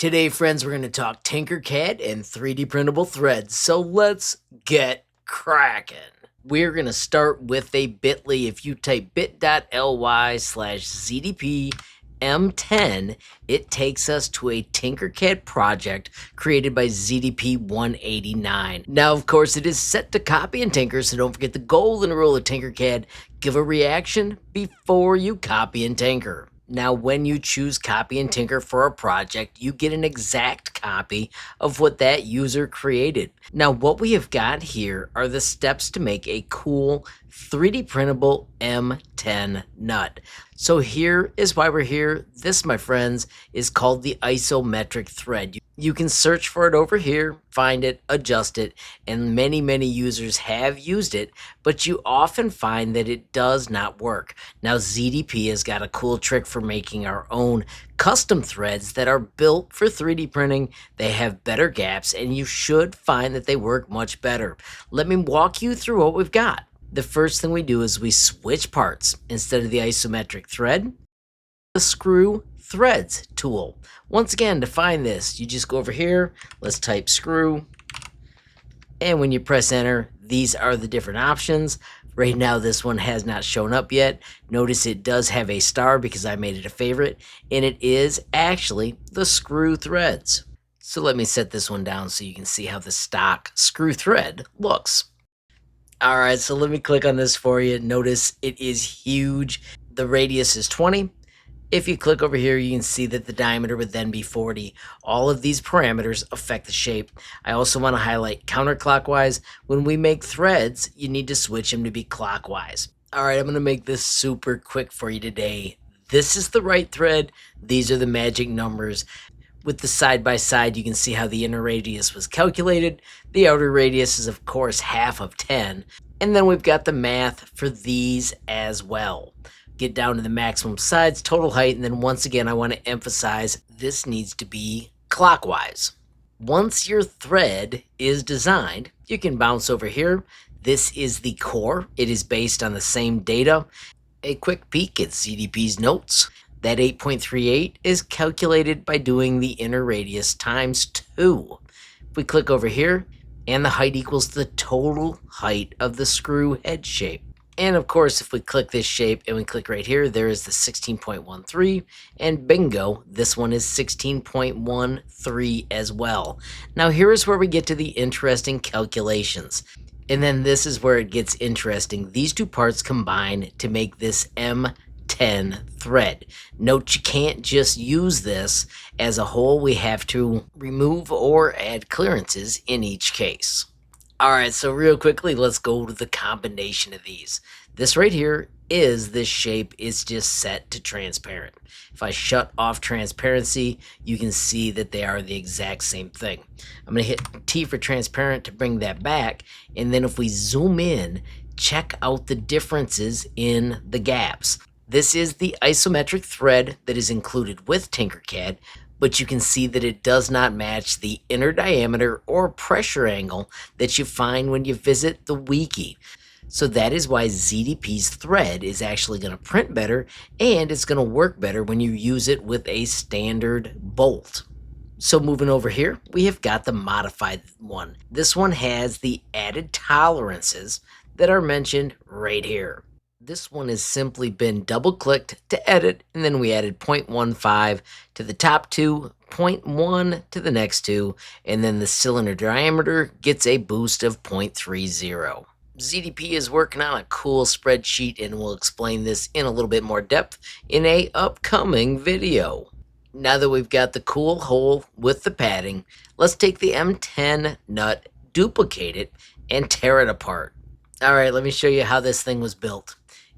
Today, friends, we're going to talk Tinkercad and 3D printable threads. So let's get cracking. We're going to start with a bit.ly. If you type bit.ly/ZDP M10, it takes us to a Tinkercad project created by ZDP 189. Now, of course, it is set to copy and tinker, so don't forget the golden rule of Tinkercad: give a reaction before you copy and tinker. Now, when you choose copy and tinker for a project, you get an exact copy of what that user created. Now, what we have got here are the steps to make a cool 3D printable M10 nut. So here is why we're here. This, my friends, is called the isometric thread. You can search for it over here, find it, adjust it, and many users have used it, but you often find that it does not work. Now, ZDP has got a cool trick for making our own custom threads that are built for 3D printing. They have better gaps, and you should find that they work much better. Let me walk you through what we've got. The first thing we do is we switch parts. Instead of the isometric thread, the screw threads tool. Once again, to find this, you just go over here, let's type screw, and when you press enter, these are the different options. Right now, this one has not shown up yet. Notice it does have a star because I made it a favorite, and it is actually the screw threads. So let me set this one down so you can see how the stock screw thread looks. All right, so let me click on this for you. Notice it is huge. The radius is 20. If you click over here, you can see that the diameter would then be 40. All of these parameters affect the shape. I also want to highlight counterclockwise. When we make threads, you need to switch them to be clockwise. All right, I'm going to make this super quick for you today. This is the right thread. These are the magic numbers. With the side-by-side, you can see how the inner radius was calculated. The outer radius is, of course, half of 10. And then we've got the math for these as well. Get down to the maximum sides, total height, and then once again, I want to emphasize this needs to be clockwise. Once your thread is designed, you can bounce over here. This is the core. It is based on the same data. A quick peek at ZDP's notes. That 8.38 is calculated by doing the inner radius times 2. If we click over here, and the height equals the total height of the screw head shape. And of course, if we click this shape and we click right here, there is the 16.13, and bingo, this one is 16.13 as well. Now here is where we get to the interesting calculations. And then this is where it gets interesting. These two parts combine to make this M10 thread. Note, you can't just use this as a whole. We have to remove or add clearances in each case. Alright, so real quickly, let's go to the combination of these. This right here is this shape is just set to transparent. If I shut off transparency, you can see that they are the exact same thing. I'm going to hit T for transparent to bring that back, and then if we zoom in, check out the differences in the gaps. This is the isometric thread that is included with Tinkercad, but you can see that it does not match the inner diameter or pressure angle that you find when you visit the wiki. So that is why ZDP's thread is actually going to print better, and it's going to work better when you use it with a standard bolt. So moving over here, we have got the modified one. This one has the added tolerances that are mentioned right here. This one has simply been double-clicked to edit, and then we added 0.15 to the top two, 0.1 to the next two, and then the cylinder diameter gets a boost of 0.30. ZDP is working on a cool spreadsheet, and we'll explain this in a little bit more depth in a upcoming video. Now that we've got the cool hole with the padding, let's take the M10 nut, duplicate it, and tear it apart. Alright, let me show you how this thing was built.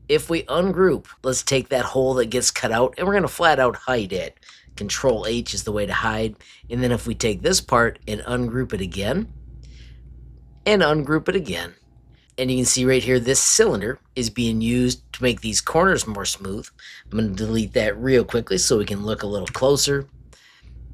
If we ungroup, let's take that hole that gets cut out, and we're going to flat out hide it. Control H is the way to hide. And then if we take this part and ungroup it again, and ungroup it again, and you can see right here, this cylinder is being used to make these corners more smooth. I'm going to delete that real quickly so we can look a little closer.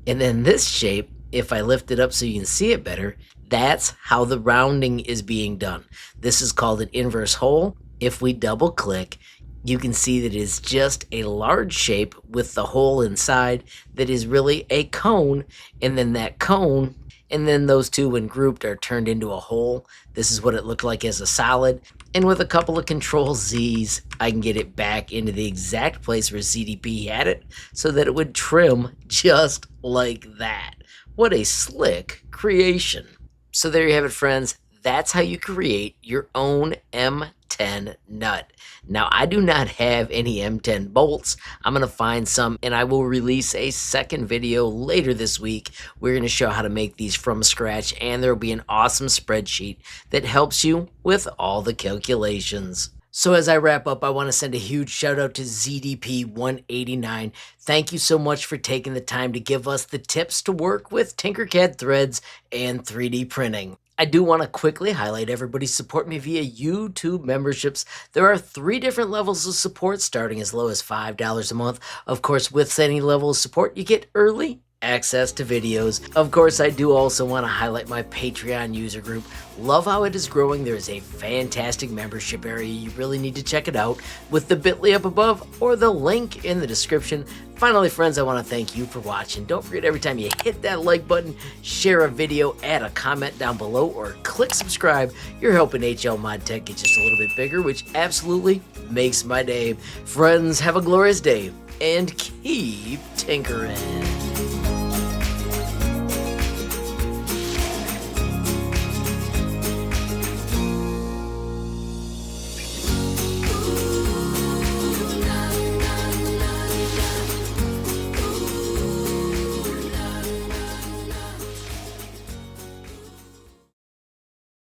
And then this shape, if I lift it up so you can see it better, that's how the rounding is being done. This is called an inverse hole. If we double click, you can see that it is just a large shape with the hole inside that is really a cone, and then that cone, and then those two when grouped are turned into a hole. This is what it looked like as a solid, and with a couple of Control Z's, I can get it back into the exact place where ZDP had it so that it would trim just like that. What a slick creation. So there you have it, friends. That's how you create your own M10 nut. Now, I do not have any M10 bolts. I'm going to find some, and I will release a second video later this week. We're going to show how to make these from scratch, and there will be an awesome spreadsheet that helps you with all the calculations. So as I wrap up, I want to send a huge shout out to ZDP189. Thank you so much for taking the time to give us the tips to work with Tinkercad threads and 3D printing. I do want to quickly highlight everybody support me via YouTube memberships. There are 3 different levels of support, starting as low as $5 a month. Of course, with any level of support, you get early access to videos. Of course, I do also want to highlight my Patreon user group. Love how it is growing. There is a fantastic membership area. You really need to check it out with the bit.ly up above or the link in the description. Finally, friends, I want to thank you for watching. Don't forget, every time you hit that like button, share a video, add a comment down below, or click subscribe, you're helping HLModTech get just a little bit bigger, which absolutely makes my day. Friends, have a glorious day and keep tinkering.